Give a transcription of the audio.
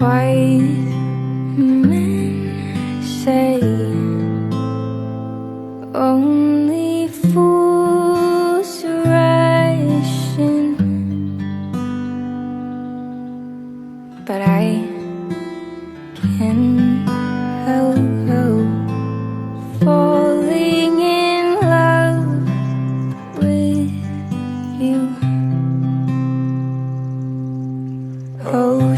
Wise men say only fools rush in, but I can't help falling in love with you. Oh,